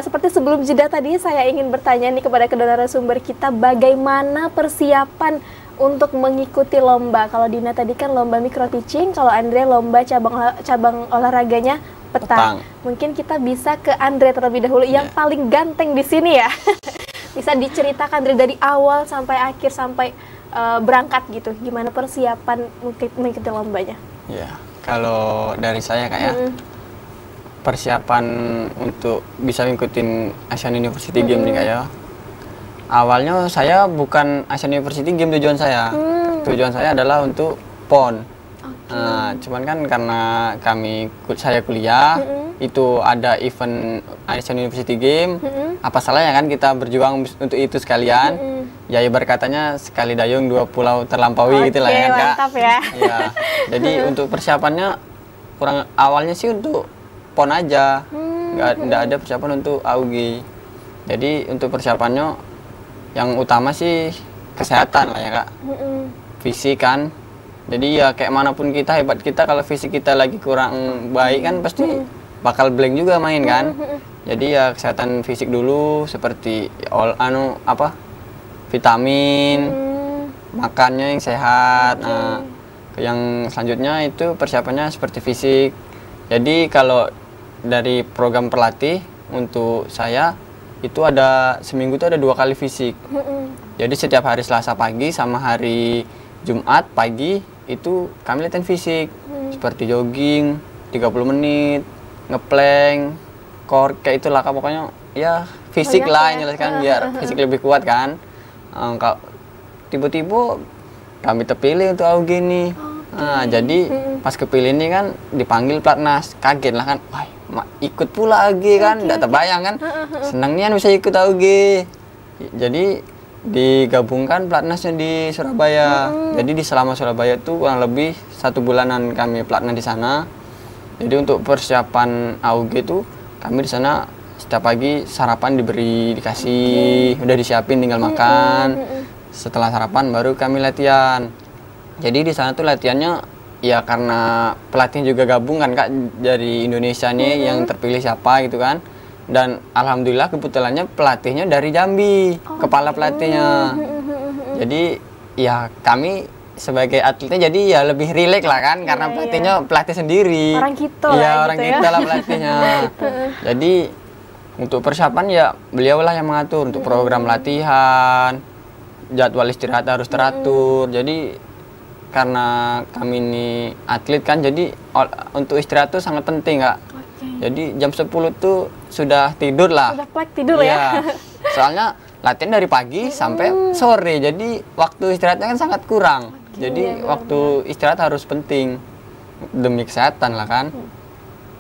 seperti sebelum jeda tadi, saya ingin bertanya nih kepada kedua narasumber kita, bagaimana persiapan untuk mengikuti lomba. Kalau Dina tadi kan lomba micro teaching, kalau Andre lomba cabang olahraganya petang. Mungkin kita bisa ke Andre terlebih dahulu, yang paling ganteng di sini ya. Bisa diceritakan dari awal sampai akhir, sampai berangkat gitu, gimana persiapan mengikuti lombanya? Ya, kalau dari saya kayak persiapan untuk bisa ngikutin Asian University Games nih kayak. Awalnya saya bukan Asian University Games tujuan saya. Tujuan saya adalah untuk PON. Nah, cuman kan karena saya kuliah, itu ada event Asian University Game, apa salahnya kan kita berjuang untuk itu sekalian. Ya ibarat katanya sekali dayung dua pulau terlampaui gitu lah ya kan Kak. Mantap ya. Ya, jadi untuk persiapannya awalnya sih untuk PON aja, nggak ada persiapan untuk AUG. Jadi untuk persiapannya yang utama sih kesehatan lah ya Kak, fisik kan. Jadi ya kayak manapun kita, hebat kita, kalau fisik kita lagi kurang baik kan pasti bakal blank juga main kan. Jadi ya kesehatan fisik dulu, seperti vitamin, makannya yang sehat. Nah, yang selanjutnya itu persiapannya seperti fisik. Jadi kalau dari program pelatih untuk saya itu ada seminggu itu ada 2 kali fisik. Jadi setiap hari Selasa pagi sama hari Jumat pagi itu kami latihan fisik, seperti jogging 30 menit, ngeplank, core, kayak itulah Kak, pokoknya ya fisik lah yang jelaskan biar fisik lebih kuat kan. Tiba-tiba kami terpilih untuk AUG nih. Nah, jadi pas kepilih ini kan dipanggil Platnas, kaget lah kan, wah ikut pula AUG kan, nggak terbayang kan, senangnya bisa ikut AUG. Jadi digabungkan pelatnasnya di Surabaya. Jadi di selama Surabaya itu kurang lebih 1 bulanan kami pelatnas di sana. Jadi untuk persiapan AUG itu kami di sana setiap pagi sarapan dikasih, udah disiapin tinggal makan. Setelah sarapan baru kami latihan. Jadi di sana tuh latihannya ya karena pelatih juga gabung kan Kak dari Indonesia nih yang terpilih siapa gitu kan. Dan alhamdulillah kebetulannya pelatihnya dari Jambi, kepala pelatihnya. Jadi ya kami sebagai atletnya jadi ya lebih rileks lah kan karena pelatihnya pelatih sendiri. Orang kita lah. Iya, gitu orang kita lah pelatihnya. Jadi untuk persiapan ya beliau lah yang mengatur untuk program latihan, jadwal istirahat harus teratur. Jadi karena kami ini atlet kan jadi untuk istirahat tuh sangat penting Kak. Jadi jam 10 tuh sudah tidur lah. Sudah plek tidur ya. Soalnya latihan dari pagi sampai sore. Jadi waktu istirahatnya kan sangat kurang. Jadi waktu istirahat harus penting demi kesehatan lah kan.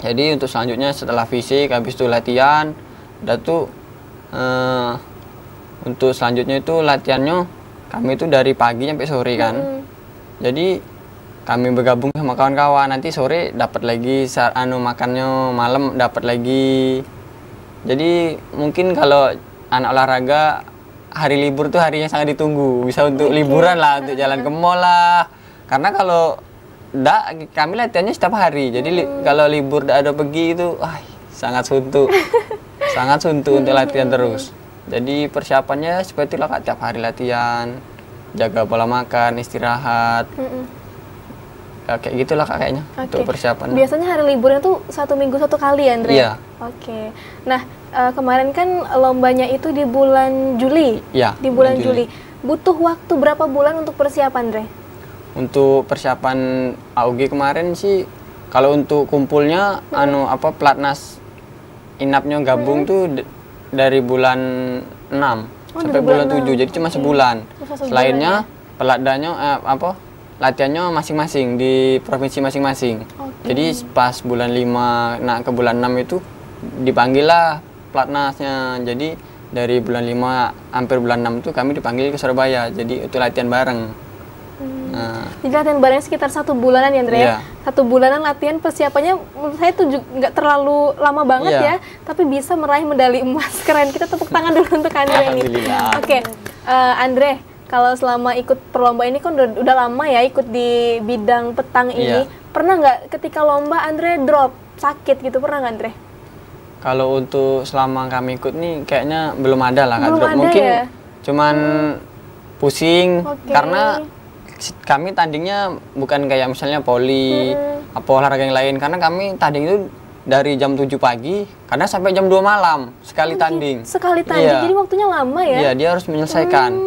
Jadi untuk selanjutnya setelah fisik habis itu latihan, udah tuh untuk selanjutnya itu latihannya kami itu dari pagi sampai sore kan. Jadi kami bergabung sama kawan-kawan, nanti sore dapat lagi makannya, malam dapat lagi. Jadi mungkin kalau anak olahraga hari libur tuh hari yang sangat ditunggu, bisa untuk liburan lah, untuk jalan ke mall lah. Karena kalau kami latihannya setiap hari, jadi kalau libur ada pergi itu sangat suntuk. Sangat suntuk untuk latihan terus. Jadi persiapannya seperti lah Kak, tiap hari latihan, jaga pola makan, istirahat. Kayak gitulah Kak kayaknya untuk persiapan. Biasanya hari liburnya tuh 1 minggu 1 kali ya Andre? Iya. Oke. Nah kemarin kan lombanya itu di bulan Juli. Iya. Di bulan Juli. Butuh waktu berapa bulan untuk persiapan Andre? Untuk persiapan AUG kemarin sih, kalau untuk kumpulnya pelatnas inapnya gabung tuh dari bulan 6 sampai bulan 7. Jadi cuma sebulan. Selainnya pelatdanya latihannya masing-masing di provinsi masing-masing. Jadi pas bulan 5 ke bulan 6 itu dipanggil lah pelatnasnya. Jadi dari bulan 5 hampir bulan 6 itu kami dipanggil ke Surabaya. Jadi itu latihan bareng. Jadi latihan bareng sekitar 1 bulanan ya Andre? Iya. 1 bulanan latihan, persiapannya menurut saya tuh nggak terlalu lama banget ya, tapi bisa meraih medali emas. Keren, kita tepuk tangan dulu untuk Andre ini. Oke, Andre, kalau selama ikut perlombaan ini kan udah lama ya ikut di bidang petang ini. Pernah nggak ketika lomba Andre drop, sakit gitu, pernah nggak Andre? Kalau untuk selama kami ikut nih kayaknya belum ada lah Kak Belum drop. ada Mungkin ya? cuman pusing karena kami tandingnya bukan kayak misalnya poli apa olahraga yang lain, karena kami tanding itu dari jam 7 pagi karena sampai jam 2 malam sekali tanding. Sekali tanding, jadi waktunya lama ya? Iya, dia harus menyelesaikan.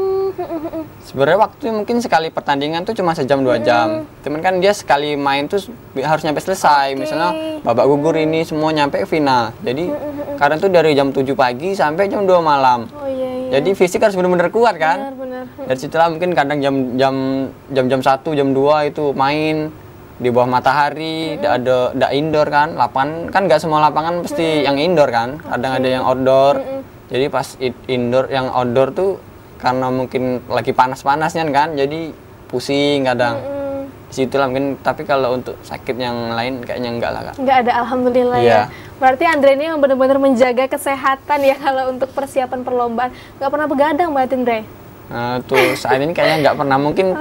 Sebenarnya waktunya mungkin sekali pertandingan tuh cuma sejam 2 jam. Cuman kan dia sekali main tuh harus nyampe selesai. Misalnya babak gugur ini semua nyampe final. Jadi karena tuh dari jam 7 pagi sampai jam 2 malam. Jadi fisik harus benar-benar kuat kan? Dari situlah mungkin kadang jam 1, jam 2 itu main di bawah matahari, ada indoor kan. Lapangan kan nggak semua lapangan pasti yang indoor kan. Kadang ada yang outdoor. Jadi pas indoor yang outdoor tuh karena mungkin lagi panas-panasnya kan, jadi pusing kadang. Disitulah mungkin, tapi kalau untuk sakit yang lain kayaknya enggak lah Kak. Enggak ada, alhamdulillah ya. Berarti Andre ini yang benar-benar menjaga kesehatan ya kalau untuk persiapan perlombaan. Nggak pernah begadang berarti Andre? Tuh saat ini kayaknya nggak pernah, mungkin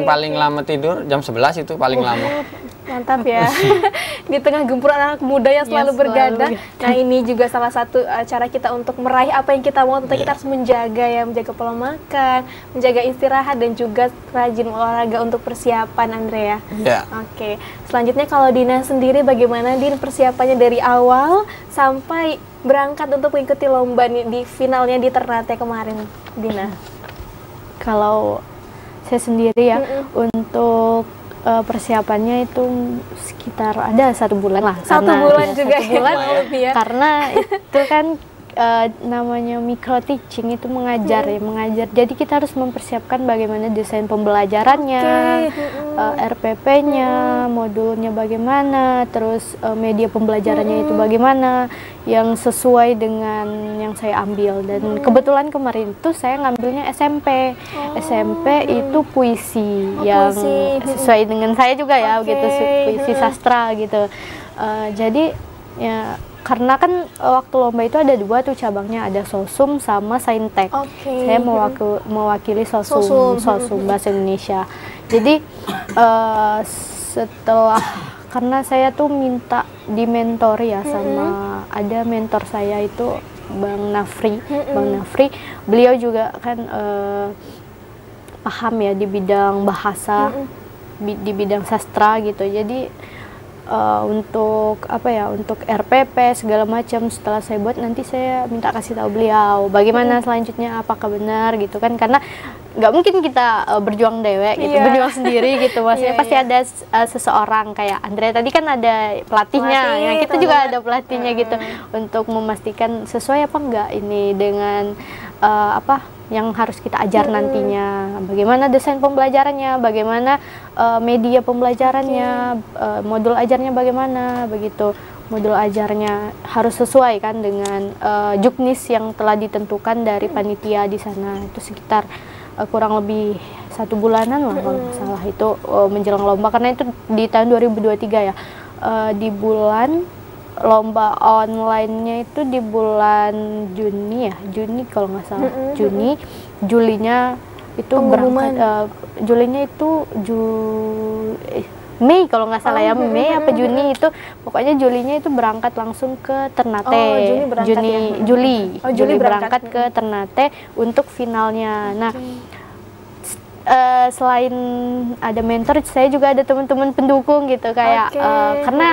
paling lama tidur jam 11 itu paling lama. Mantap ya. Di tengah gempuran anak muda yang selalu bergadang. Nah ini juga salah satu cara kita untuk meraih apa yang kita mau. Tentu kita harus menjaga pola makan, menjaga istirahat, dan juga rajin olahraga untuk persiapan Andre ya. Oke. Selanjutnya kalau Dina sendiri bagaimana Din persiapannya dari awal sampai berangkat untuk mengikuti lomba di finalnya di Ternate kemarin, Dina? Kalau saya sendiri ya, untuk persiapannya itu sekitar ada 1 bulan lah. 1 bulan juga 1 bulan ya. Karena itu kan namanya micro teaching itu mengajar ya, mengajar. Jadi kita harus mempersiapkan bagaimana desain pembelajarannya, RPP-nya, modulnya bagaimana, terus media pembelajarannya itu bagaimana yang sesuai dengan yang saya ambil. Dan kebetulan kemarin itu saya ngambilnya SMP. SMP itu puisi yang sesuai dengan saya juga ya, gitu, puisi sastra gitu. Jadi ya karena kan waktu lomba itu ada 2 tuh cabangnya, ada sosum sama saintek. Saya mewakili sosum bahasa Indonesia. Jadi setelah, karena saya tuh minta dimentori ya sama ada mentor saya itu Bang Nafri. Bang Nafri, beliau juga kan paham ya di bidang bahasa, di bidang sastra gitu. Jadi untuk apa ya, untuk RPP segala macam setelah saya buat, nanti saya minta kasih tahu beliau bagaimana selanjutnya, apakah benar gitu kan, karena nggak mungkin kita berjuang dewek gitu, berjuang sendiri gitu, maksudnya pasti ada seseorang kayak Andrea tadi kan ada pelatihnya, ya kita juga ada pelatihnya gitu untuk memastikan sesuai apa enggak ini dengan apa yang harus kita ajar nantinya, bagaimana desain pembelajarannya, bagaimana media pembelajarannya, modul ajarnya bagaimana, begitu. Modul ajarnya harus sesuai kan dengan juknis yang telah ditentukan dari panitia di sana. Itu sekitar kurang lebih 1 bulanan lah kalau nggak salah itu menjelang lomba, karena itu di tahun 2023 ya, di bulan lomba online-nya itu di bulan Juni ya, Juni kalau nggak salah, Juni, Julinya itu berangkat, Julinya itu Mei kalau nggak salah ya, Mei apa Juni itu, pokoknya Julinya itu berangkat langsung ke Ternate. Juli berangkat ke Ternate untuk finalnya. Nah, selain ada mentor, saya juga ada teman-teman pendukung gitu kayak karena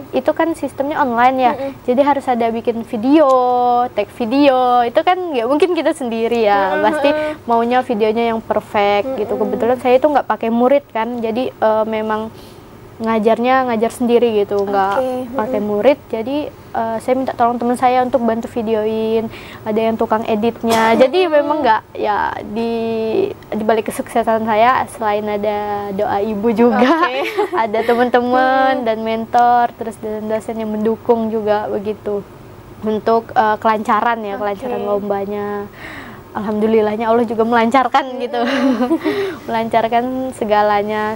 itu kan sistemnya online ya, jadi harus ada bikin video, tag video, itu kan nggak mungkin kita sendiri ya, pasti maunya videonya yang perfect gitu. Kebetulan saya itu nggak pakai murid kan, jadi memang ngajar sendiri gitu, nggak pakai murid. Jadi saya minta tolong teman saya untuk bantu videoin, ada yang tukang editnya. Jadi memang nggak ya, di balik kesuksesan saya selain ada doa ibu juga, ada teman-teman dan mentor, terus dosen yang mendukung juga begitu untuk kelancaran ya, kelancaran lombanya. Alhamdulillahnya Allah juga melancarkan gitu, melancarkan segalanya.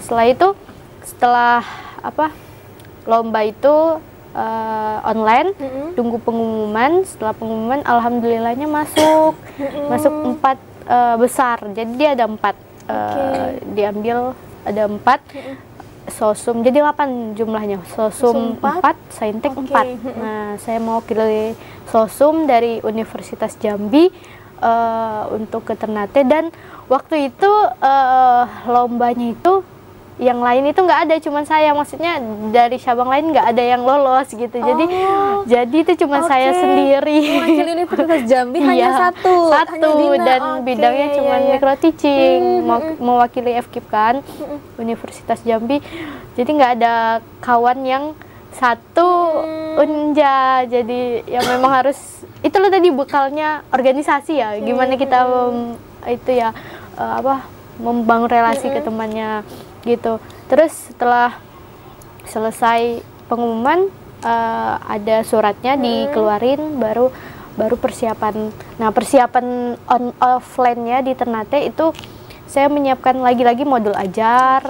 Setelah lomba itu online, tunggu pengumuman. Setelah pengumuman, alhamdulillahnya masuk 4 besar. Jadi dia ada 4 diambil, ada 4 sosum, jadi 8 jumlahnya. Sosum 4, saintek 4. Nah, saya mewakili sosum dari Universitas Jambi untuk ke Ternate, dan waktu itu lombanya itu yang lain itu nggak ada, cuman saya, maksudnya dari cabang lain nggak ada yang lolos gitu. Jadi itu cuma saya sendiri. Mewakili Universitas Jambi hanya satu dan bidangnya cuma micro teaching, mewakili FKIP kan, Universitas Jambi. Jadi nggak ada kawan yang satu unja. Jadi ya memang harus, itu loh tadi bekalnya organisasi ya, gimana kita itu ya membangun relasi ke temannya gitu. Terus setelah selesai pengumuman, ada suratnya dikeluarin, baru persiapan. Nah, persiapan offline-nya di Ternate itu saya menyiapkan lagi-lagi modul ajar,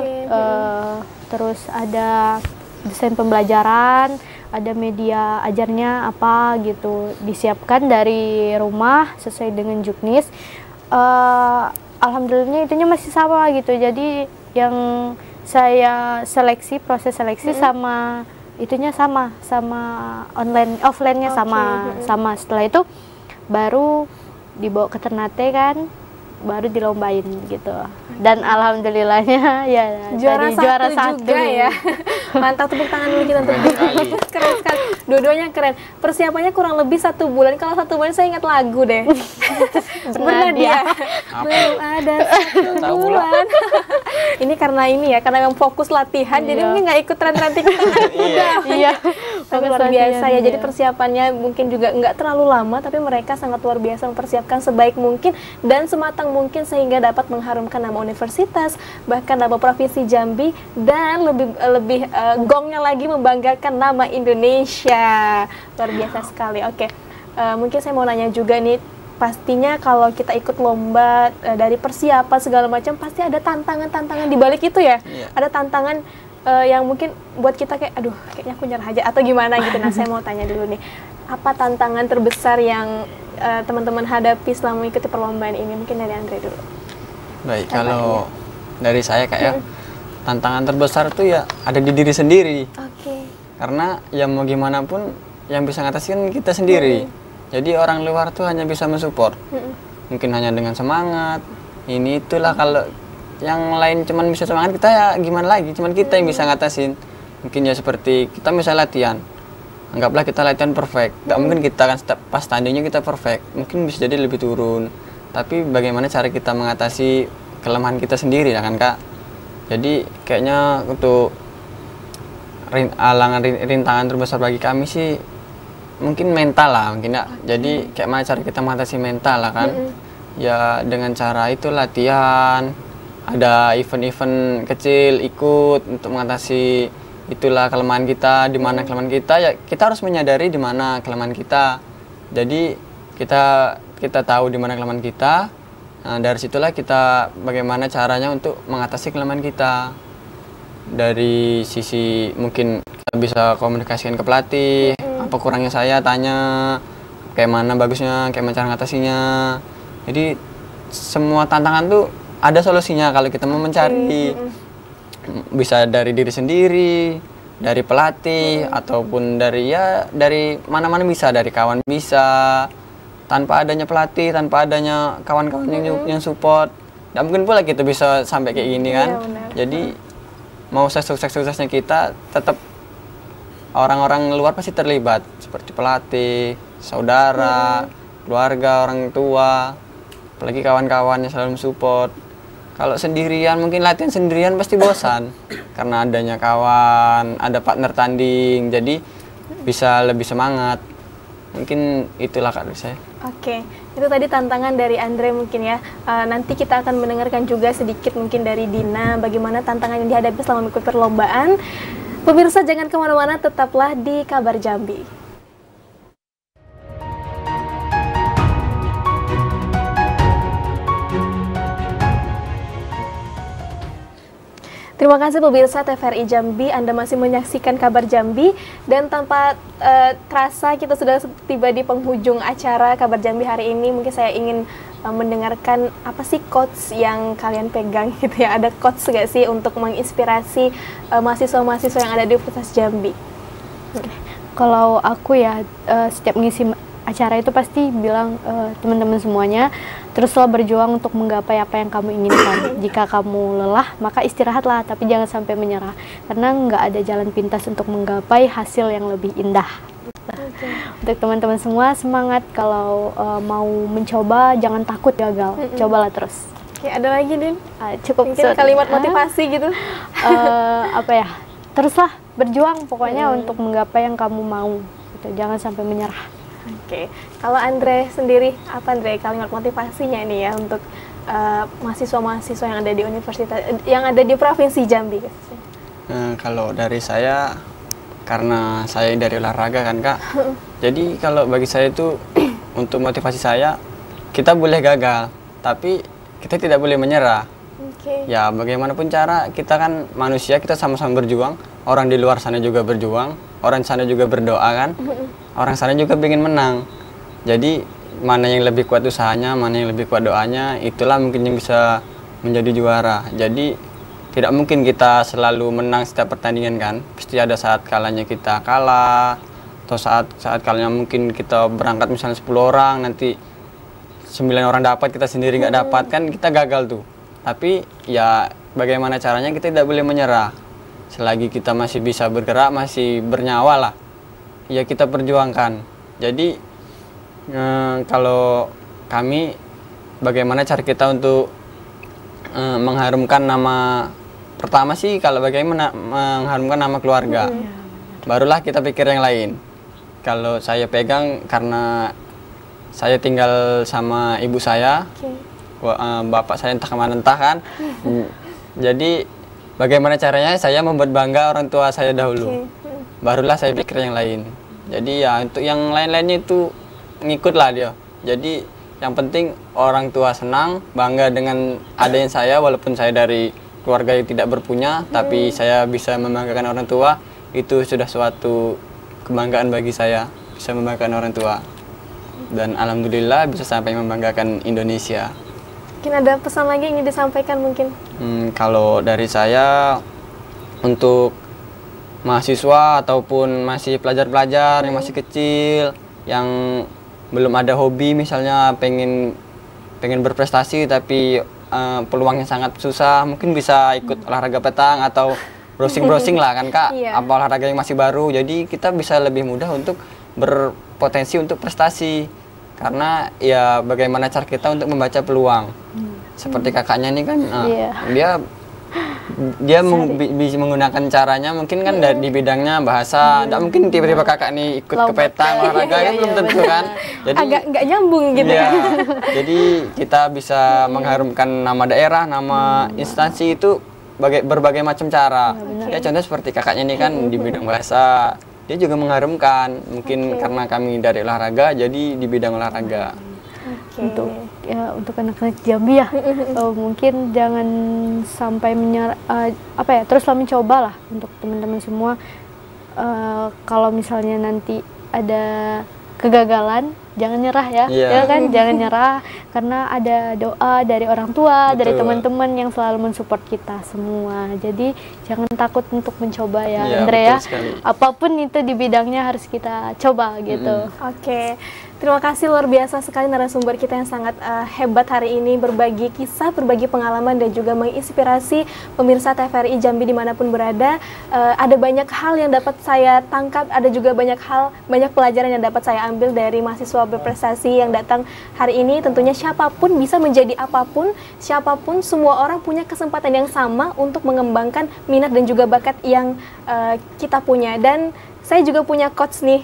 terus ada desain pembelajaran, ada media ajarnya apa gitu, disiapkan dari rumah sesuai dengan juknis. Alhamdulillahnya itunya masih sama gitu. Jadi yang saya seleksi, proses seleksi sama itunya sama online, offline-nya sama. Setelah itu baru dibawa ke Ternate kan, baru dilombain gitu. Dan alhamdulillahnya ya juara satu juga ya. Mantap, tepuk tangan dulu kita untuk keren sekali. Dua-duanya keren. Persiapannya kurang lebih 1 bulan. Kalau 1 bulan saya ingat lagu deh. Pernah dia. Belum ada 1 bulan. Ini karena ini ya, karena yang fokus latihan, jadi mungkin nggak ikut tren-tren TikTok juga. Iya. Tapi luar biasa ya, jadi persiapannya mungkin juga nggak terlalu lama, tapi mereka sangat luar biasa mempersiapkan sebaik mungkin dan sematang mungkin sehingga dapat mengharumkan nama universitas, bahkan nama provinsi Jambi, dan lebih gongnya lagi membanggakan nama Indonesia. Luar biasa sekali. Oke, mungkin saya mau nanya juga nih, pastinya kalau kita ikut lomba dari persiapan segala macam pasti ada tantangan-tantangan di balik itu ya. Ada tantangan yang mungkin buat kita kayak aduh kayaknya aku nyerah aja atau gimana gitu. Nah, saya mau tanya dulu nih, apa tantangan terbesar yang teman-teman hadapi selama mengikuti perlombaan ini? Mungkin dari Andre dulu. Baik, kalau dari saya kayak tantangan terbesar tuh ya ada di diri sendiri. Oke. Karena ya mau gimana pun yang bisa ngatasin kita sendiri. Jadi orang luar tuh hanya bisa mensupport, mungkin hanya dengan semangat, ini itulah. Kalau yang lain cuman bisa semangat, kita ya gimana lagi, cuman kita yang bisa ngatasin. Mungkin ya seperti kita misalnya latihan, anggaplah kita latihan perfect, gak mungkin kita kan pas tandingnya kita perfect, mungkin bisa jadi lebih turun. Tapi bagaimana cara kita mengatasi kelemahan kita sendiri ya kan Kak. Jadi kayaknya untuk rintangan terbesar bagi kami sih mungkin mental lah, mungkin ya. Jadi kayak mana cara kita mengatasi mental lah kan. Ya dengan cara itu latihan, ada event-event kecil ikut untuk mengatasi itulah kelemahan kita. Di mana kelemahan kita, ya kita harus menyadari di mana kelemahan kita. Jadi kita tahu di mana kelemahan kita. Nah, dari situlah kita bagaimana caranya untuk mengatasi kelemahan kita. Dari sisi mungkin kita bisa komunikasikan ke pelatih, apa kurangnya saya tanya, kayak mana bagusnya, kayak mana cara ngatasinya. Jadi semua tantangan tuh ada solusinya kalau kita mau mencari. Bisa dari diri sendiri, dari pelatih, ataupun dari mana-mana bisa, dari kawan bisa. Tanpa adanya pelatih, tanpa adanya kawan-kawan yang support, nggak mungkin pula kita bisa sampai kayak gini kan. Jadi mau sukses-suksesnya kita, tetap orang-orang luar pasti terlibat, seperti pelatih, saudara, keluarga, orang tua, apalagi kawan-kawannya selalu support. Kalau sendirian, mungkin latihan sendirian pasti bosan karena adanya kawan, ada partner tanding, jadi bisa lebih semangat. Mungkin itulah Kak dari saya. Oke, itu tadi tantangan dari Andre mungkin ya. Nanti kita akan mendengarkan juga sedikit mungkin dari Dina bagaimana tantangan yang dihadapi selama mengikuti perlombaan. Pemirsa jangan kemana-mana, tetaplah di Kabar Jambi. Terima kasih pemirsa TVRI Jambi, Anda masih menyaksikan Kabar Jambi, dan tanpa terasa kita sudah tiba di penghujung acara Kabar Jambi hari ini. Mungkin saya ingin mendengarkan apa sih quotes yang kalian pegang gitu ya. Ada quotes nggak sih untuk menginspirasi mahasiswa-mahasiswa yang ada di Universitas Jambi? Kalau aku ya setiap mengisi acara itu pasti bilang teman-teman semuanya, teruslah berjuang untuk menggapai apa yang kamu inginkan. Jika kamu lelah, maka istirahatlah, tapi jangan sampai menyerah. Karena nggak ada jalan pintas untuk menggapai hasil yang lebih indah. Untuk teman-teman semua, semangat. Kalau mau mencoba, jangan takut gagal. Cobalah terus. Oke, ada lagi, Din? Cukup mungkin kalimat motivasi gitu. Apa ya? Teruslah berjuang pokoknya untuk menggapai yang kamu mau. Gitu. Jangan sampai menyerah. Oke, kalau Andre sendiri, apa Andre kalimat motivasinya nih ya untuk mahasiswa-mahasiswa yang ada di universitas, yang ada di provinsi Jambi? Kalau dari saya, karena saya dari olahraga kan Kak, jadi kalau bagi saya itu untuk motivasi saya, kita boleh gagal, tapi kita tidak boleh menyerah. Ya bagaimanapun cara, kita kan manusia, kita sama-sama berjuang. Orang di luar sana juga berjuang, orang sana juga berdoa kan, orang sana juga ingin menang. Jadi mana yang lebih kuat usahanya, mana yang lebih kuat doanya, itulah mungkin yang bisa menjadi juara. Jadi tidak mungkin kita selalu menang setiap pertandingan kan, pasti ada saat kalanya kita kalah, atau saat kalanya mungkin kita berangkat misalnya 10 orang, nanti 9 orang dapat, kita sendiri nggak dapat, kan kita gagal tuh. Tapi ya bagaimana caranya, kita tidak boleh menyerah. Selagi kita masih bisa bergerak, masih bernyawa lah, ya kita perjuangkan. Jadi kalau kami, bagaimana cara kita untuk mengharumkan nama, pertama sih kalau bagaimana mengharumkan nama keluarga. Barulah kita pikir yang lain. Kalau saya pegang karena saya tinggal sama ibu saya, bapak saya entah kemana entah kan. Jadi bagaimana caranya saya membuat bangga orang tua saya dahulu. Barulah saya pikir yang lain. Jadi ya untuk yang lain-lainnya itu ngikutlah dia. Jadi yang penting orang tua senang, bangga dengan adanya saya, walaupun saya dari keluarga yang tidak berpunya, tapi saya bisa membanggakan orang tua, itu sudah suatu kebanggaan bagi saya, bisa membanggakan orang tua. Dan alhamdulillah bisa sampai membanggakan Indonesia. Mungkin ada pesan lagi yang ingin disampaikan mungkin? Kalau dari saya, untuk mahasiswa ataupun masih pelajar-pelajar yang masih kecil, yang belum ada hobi, misalnya pengen berprestasi tapi peluangnya sangat susah, mungkin bisa ikut olahraga petang atau browsing lah kan Kak, apa olahraga yang masih baru, jadi kita bisa lebih mudah untuk berpotensi untuk prestasi, karena ya bagaimana cara kita untuk membaca peluang. Seperti kakaknya ini kan, dia bisa menggunakan caranya, mungkin kan di bidangnya bahasa, tidak mungkin tiba-tiba kakak nih ikut ke petang olahraga, kan belum tentu kan. Jadi agak nggak nyambung gitu ya. Jadi kita bisa mengharumkan nama daerah, nama instansi itu berbagai macam cara. Ya contoh seperti kakaknya ini kan di bidang bahasa, dia juga mengharumkan. Mungkin karena kami dari olahraga, jadi di bidang olahraga. Untuk anak-anak Jambi ya, mungkin jangan sampai menyerah, teruslah mencoba lah untuk teman-teman semua. Kalau misalnya nanti ada kegagalan, jangan nyerah ya kan, jangan nyerah, karena ada doa dari orang tua, dari teman-teman yang selalu mensupport kita semua. Jadi jangan takut untuk mencoba ya, Andre ya. Apapun itu di bidangnya harus kita coba gitu. Oke. Terima kasih luar biasa sekali narasumber kita yang sangat hebat hari ini, berbagi kisah, berbagi pengalaman, dan juga menginspirasi pemirsa TVRI Jambi dimanapun berada. Ada banyak hal yang dapat saya tangkap, ada juga banyak pelajaran yang dapat saya ambil dari mahasiswa berprestasi yang datang hari ini. Tentunya siapapun bisa menjadi apapun, siapapun, semua orang punya kesempatan yang sama untuk mengembangkan minat dan juga bakat yang kita punya. Dan saya juga punya quotes nih.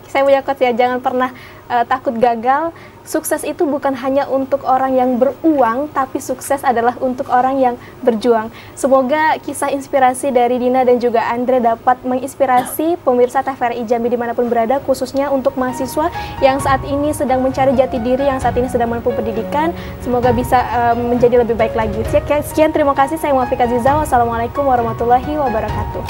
Saya punya quotes ya, jangan pernah takut gagal. Sukses itu bukan hanya untuk orang yang beruang, tapi sukses adalah untuk orang yang berjuang. Semoga kisah inspirasi dari Dina dan juga Andre dapat menginspirasi pemirsa TVRI Jambi dimanapun berada, khususnya untuk mahasiswa yang saat ini sedang mencari jati diri, yang saat ini sedang menempuh pendidikan. Semoga bisa menjadi lebih baik lagi. Sekian, terima kasih. Saya Muafiq Aziza. Wassalamualaikum warahmatullahi wabarakatuh.